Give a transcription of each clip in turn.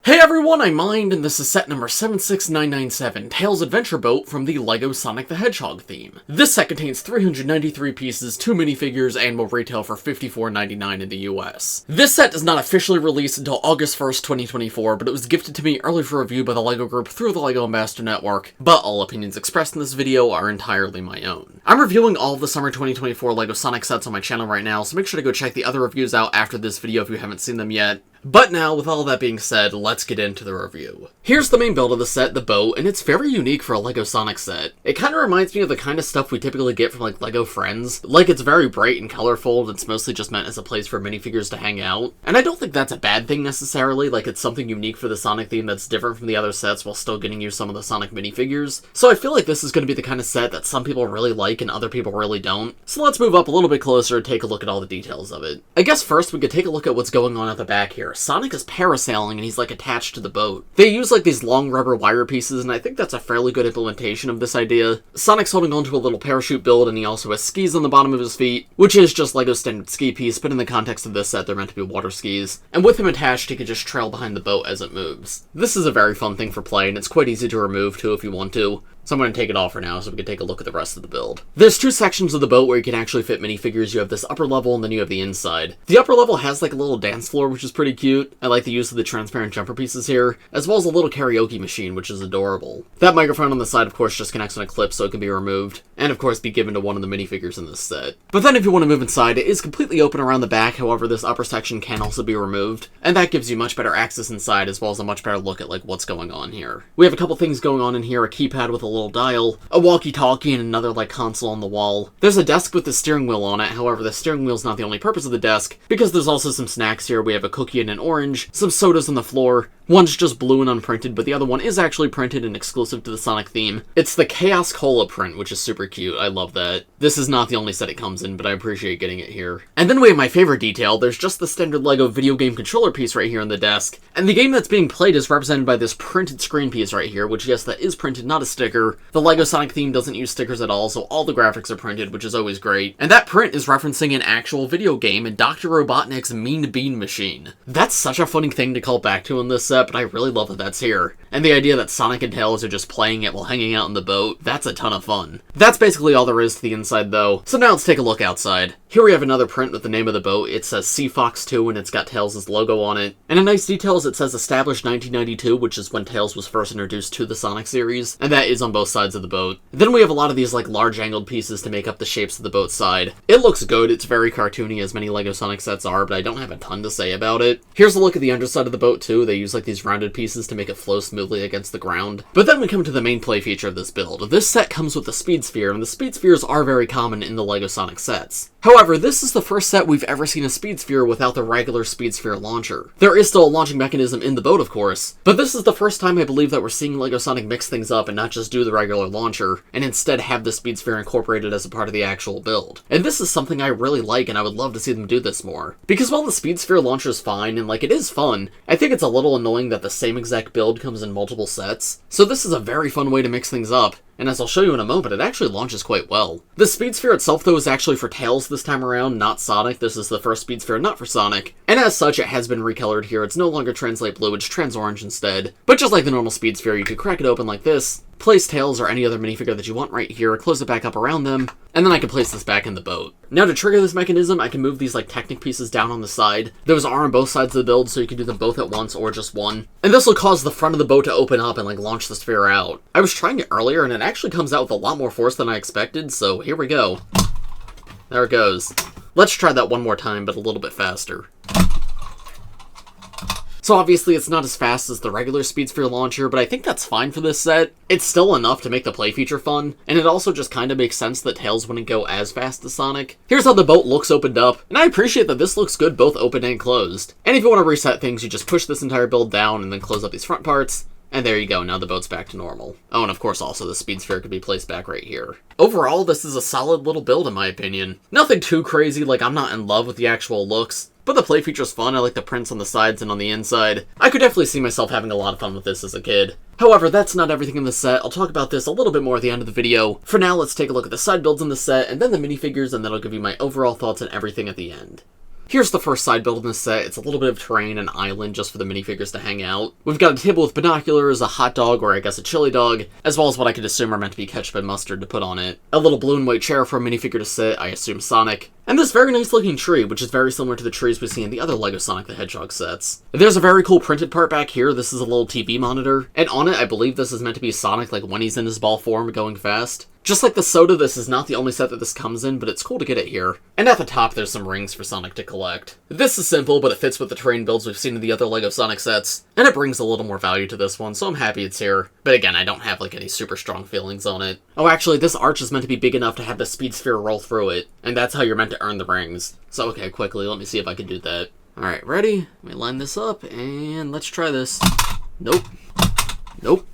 Hey everyone, I'm Mind, and this is set number 76997, Tails Adventure Boat from the LEGO Sonic the Hedgehog theme. This set contains 393 pieces, 2 minifigures, and will retail for $54.99 in the US. This set does not officially release until August 1st, 2024, but it was gifted to me early for review by the LEGO Group through the LEGO Ambassador Network, but all opinions expressed in this video are entirely my own. I'm reviewing all of the summer 2024 LEGO Sonic sets on my channel right now, so make sure to go check the other reviews out after this video if you haven't seen them yet. But now, with all that being said, let's get into the review. Here's the main build of the set, the boat, and it's very unique for a LEGO Sonic set. It kind of reminds me of the kind of stuff we typically get from like LEGO Friends. Like, it's very bright and colorful, and it's mostly just meant as a place for minifigures to hang out. And I don't think that's a bad thing necessarily, like it's something unique for the Sonic theme that's different from the other sets while still getting you some of the Sonic minifigures. So I feel like this is going to be the kind of set that some people really like and other people really don't. So let's move up a little bit closer and take a look at all the details of it. I guess first we could take a look at what's going on at the back here. Sonic is parasailing and he's like attached to the boat. They use like these long rubber wire pieces, and I think that's a fairly good implementation of this idea. Sonic's holding onto a little parachute build, and he also has skis on the bottom of his feet, which is just LEGO's standard ski piece, but in the context of this set they're meant to be water skis. And with him attached he can just trail behind the boat as it moves. This is a very fun thing for play, and it's quite easy to remove too if you want to. So I'm going to take it off for now so we can take a look at the rest of the build. There's two sections of the boat where you can actually fit minifigures. You have this upper level and then you have the inside. The upper level has like a little dance floor, which is pretty cute. I like the use of the transparent jumper pieces here, as well as a little karaoke machine, which is adorable. That microphone on the side, of course, just connects on a clip so it can be removed, and of course be given to one of the minifigures in this set. But then if you want to move inside, it is completely open around the back, however this upper section can also be removed, and that gives you much better access inside as well as a much better look at like what's going on here. We have a couple things going on in here, a keypad with a little dial, a walkie-talkie, and another like console on the wall. There's a desk with the steering wheel on it, however the steering wheel's not the only purpose of the desk, because there's also some snacks here. We have a cookie and an orange, some sodas on the floor. One's just blue and unprinted, but the other one is actually printed and exclusive to the Sonic theme. It's the Chaos Cola print, which is super cute. I love that. This is not the only set it comes in, but I appreciate getting it here. And then we have my favorite detail. There's just the standard LEGO video game controller piece right here on the desk, and the game that's being played is represented by this printed screen piece right here, which yes, that is printed, not a sticker. The LEGO Sonic theme doesn't use stickers at all, so all the graphics are printed, which is always great. And that print is referencing an actual video game in Dr. Robotnik's Mean Bean Machine. That's such a funny thing to call back to in this set, but I really love that that's here. And the idea that Sonic and Tails are just playing it while hanging out in the boat, that's a ton of fun. That's basically all there is to the inside though, so now let's take a look outside. Here we have another print with the name of the boat. It says Sea Fox 2 and it's got Tails' logo on it. And a nice detail is it says established 1992, which is when Tails was first introduced to the Sonic series, and that is on both sides of the boat. Then we have a lot of these like large angled pieces to make up the shapes of the boat's side. It looks good, it's very cartoony as many LEGO Sonic sets are, but I don't have a ton to say about it. Here's a look at the underside of the boat too. They use like these rounded pieces to make it flow smoothly against the ground. But then we come to the main play feature of this build. This set comes with the Speed Sphere, and the Speed Spheres are very common in the LEGO Sonic sets. However, this is the first set we've ever seen a Speed Sphere without the regular Speed Sphere launcher. There is still a launching mechanism in the boat, of course, but this is the first time I believe that we're seeing LEGO Sonic mix things up and not just do the regular launcher, and instead have the Speed Sphere incorporated as a part of the actual build. And this is something I really like, and I would love to see them do this more. Because while the Speed Sphere launcher is fine, and like it is fun, I think it's a little annoying that the same exact build comes in multiple sets. So this is a very fun way to mix things up. And as I'll show you in a moment, it actually launches quite well. The Speed Sphere itself, though, is actually for Tails this time around, not Sonic. This is the first Speed Sphere not for Sonic. And as such, it has been recolored here. It's no longer translate blue, it's trans orange instead. But just like the normal Speed Sphere, you could crack it open like this, place Tails or any other minifigure that you want right here, close it back up around them, and then I can place this back in the boat. Now to trigger this mechanism, I can move these like Technic pieces down on the side. Those are on both sides of the build, so you can do them both at once or just one. And this will cause the front of the boat to open up and like launch the sphere out. I was trying it earlier and it actually comes out with a lot more force than I expected, so here we go. There it goes. Let's try that one more time, but a little bit faster. So obviously it's not as fast as the regular Speed Sphere launcher, but I think that's fine for this set. It's still enough to make the play feature fun, and it also just kind of makes sense that Tails wouldn't go as fast as Sonic. Here's how the boat looks opened up, and I appreciate that this looks good both open and closed. And if you want to reset things, you just push this entire build down and then close up these front parts. And there you go, now the boat's back to normal. Oh, and of course also the Speed Sphere could be placed back right here. Overall, this is a solid little build in my opinion. Nothing too crazy, like I'm not in love with the actual looks, but the play feature's fun. I like the prints on the sides and on the inside. I could definitely see myself having a lot of fun with this as a kid. However, that's not everything in the set. I'll talk about this a little bit more at the end of the video. For now, let's take a look at the side builds in the set, and then the minifigures, and then I'll give you my overall thoughts on everything at the end. Here's the first side build in this set. It's a little bit of terrain, an island just for the minifigures to hang out. We've got a table with binoculars, a hot dog, or I guess a chili dog, as well as what I could assume are meant to be ketchup and mustard to put on it. A little blue and white chair for a minifigure to sit, I assume Sonic. And this very nice looking tree, which is very similar to the trees we see in the other LEGO Sonic the Hedgehog sets. There's a very cool printed part back here. This is a little TV monitor, and on it I believe this is meant to be Sonic like when he's in his ball form going fast. Just like the soda, this is not the only set that this comes in, but it's cool to get it here. And at the top, there's some rings for Sonic to collect. This is simple, but it fits with the terrain builds we've seen in the other LEGO Sonic sets, and it brings a little more value to this one, so I'm happy it's here. But again, I don't have like any super strong feelings on it. Oh, actually, this arch is meant to be big enough to have the speed sphere roll through it, and that's how you're meant to earn the rings. So okay, quickly, let me see if I can do that. Alright, ready? Let me line this up, and let's try this. Nope. Nope.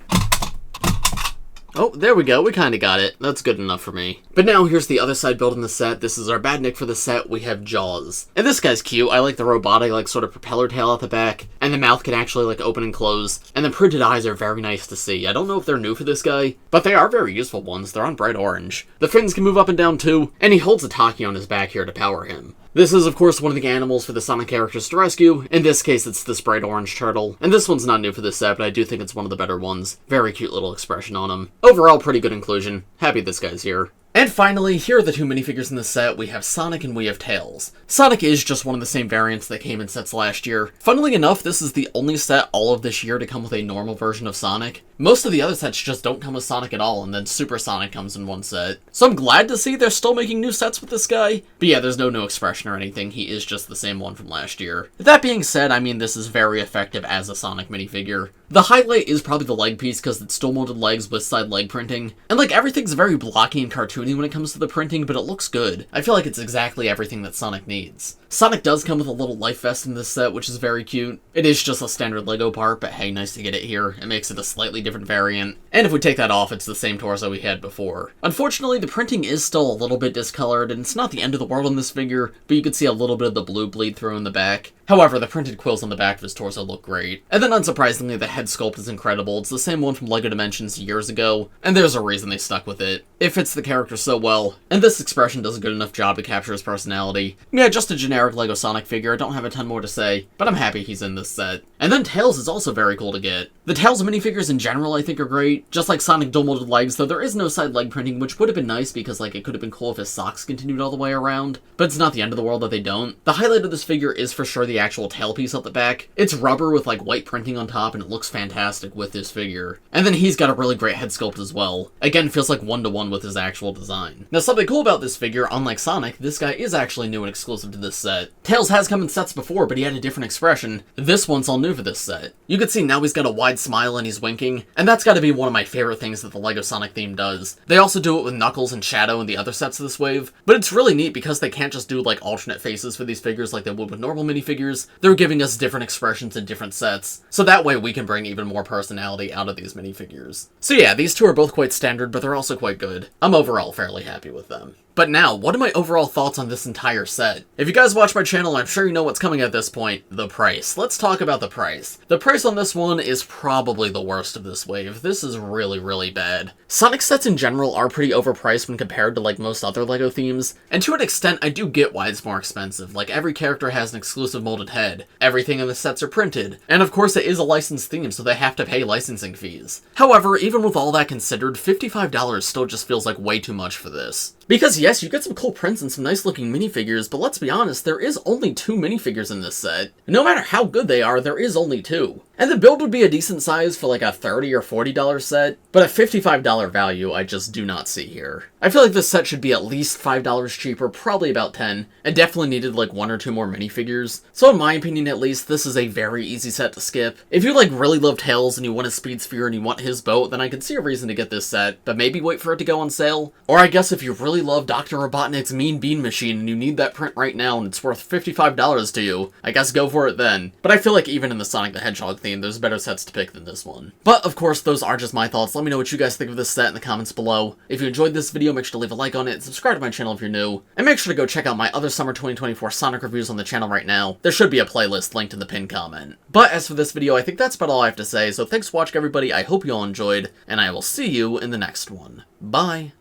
Oh, there we go, we kinda got it. That's good enough for me. But now, here's the other side build in the set. This is our badnik for the set. We have Jawz. And this guy's cute. I like the robotic, like, sort of propeller tail at the back. And the mouth can actually, like, open and close. And the printed eyes are very nice to see. I don't know if they're new for this guy, but they are very useful ones. They're on bright orange. The fins can move up and down, too. And he holds a Tocky on his back here to power him. This is, of course, one of the animals for the Sonic characters to rescue. In this case, it's this bright orange turtle. And this one's not new for this set, but I do think it's one of the better ones. Very cute little expression on him. Overall, pretty good inclusion. Happy this guy's here. And finally, here are the two minifigures in the set. We have Sonic and we have Tails. Sonic is just one of the same variants that came in sets last year. Funnily enough, this is the only set all of this year to come with a normal version of Sonic. Most of the other sets just don't come with Sonic at all, and then Super Sonic comes in one set. So I'm glad to see they're still making new sets with this guy. But yeah, there's no new expression or anything. He is just the same one from last year. That being said, I mean, this is very effective as a Sonic minifigure. The highlight is probably the leg piece because it's dual molded legs with side leg printing. And like, everything's very blocky and cartoony when it comes to the printing, but it looks good. I feel like it's exactly everything that Sonic needs. Sonic does come with a little life vest in this set, which is very cute. It is just a standard LEGO part, but hey, nice to get it here. It makes it a slightly different variant. And if we take that off, it's the same torso we had before. Unfortunately, the printing is still a little bit discolored, and it's not the end of the world on this figure, but you can see a little bit of the blue bleed through in the back. However, the printed quills on the back of his torso look great. And then unsurprisingly, the head sculpt is incredible. It's the same one from LEGO Dimensions years ago, and there's a reason they stuck with it. It fits the character so well, and this expression does a good enough job to capture his personality. Yeah, just a generic LEGO Sonic figure. I don't have a ton more to say, but I'm happy he's in this set. And then Tails is also very cool to get. The Tails minifigures in general I think are great, just like Sonic dual molded legs, though there is no side leg printing, which would have been nice because like it could have been cool if his socks continued all the way around, but it's not the end of the world that they don't. The highlight of this figure is for sure the actual tail piece at the back. It's rubber with like white printing on top, and it looks fantastic with this figure. And then he's got a really great head sculpt as well. Again, feels like one-to-one with his actual design. Now, something cool about this figure, unlike Sonic, this guy is actually new and exclusive to this set. Tails has come in sets before, but he had a different expression. This one's all new for this set. You can see now he's got a wide smile and he's winking, and that's gotta be one of my favorite things that the LEGO Sonic theme does. They also do it with Knuckles and Shadow in the other sets of this wave, but it's really neat because they can't just do like alternate faces for these figures like they would with normal minifigures. They're giving us different expressions in different sets, so that way we can bring even more personality out of these minifigures. So yeah, these two are both quite standard, but they're also quite good. I'm overall fairly happy with them. But now, what are my overall thoughts on this entire set? If you guys watch my channel, I'm sure you know what's coming at this point, the price. Let's talk about the price. The price on this one is probably the worst of this wave. This is really, really bad. Sonic sets in general are pretty overpriced when compared to like most other LEGO themes, and to an extent I do get why it's more expensive. Like every character has an exclusive molded head, everything in the sets are printed, and of course it is a licensed theme so they have to pay licensing fees. However, even with all that considered, $55 still just feels like way too much for this. Because yes, you get some cool prints and some nice looking minifigures, but let's be honest, there is only 2 minifigures in this set. No matter how good they are, there is only 2. And the build would be a decent size for like a $30 or $40 set, but a $55 value I just do not see here. I feel like this set should be at least $5 cheaper, probably about 10, and definitely needed like 1 or 2 more minifigures. So in my opinion at least, this is a very easy set to skip. If you like really love Tails and you want a Speed Sphere and you want his boat, then I can see a reason to get this set, but maybe wait for it to go on sale. Or I guess if you really love Dr. Robotnik's Mean Bean Machine and you need that print right now and it's worth $55 to you, I guess go for it then. But I feel like even in the Sonic the Hedgehog theme, there's better sets to pick than this one. But of course, those are just my thoughts. Let me know what you guys think of this set in the comments below. If you enjoyed this video, make sure to leave a like on it, and subscribe to my channel if you're new. And make sure to go check out my other Summer 2024 Sonic reviews on the channel right now. There should be a playlist linked in the pinned comment. But as for this video, I think that's about all I have to say, so thanks for watching everybody, I hope you all enjoyed, and I will see you in the next one. Bye!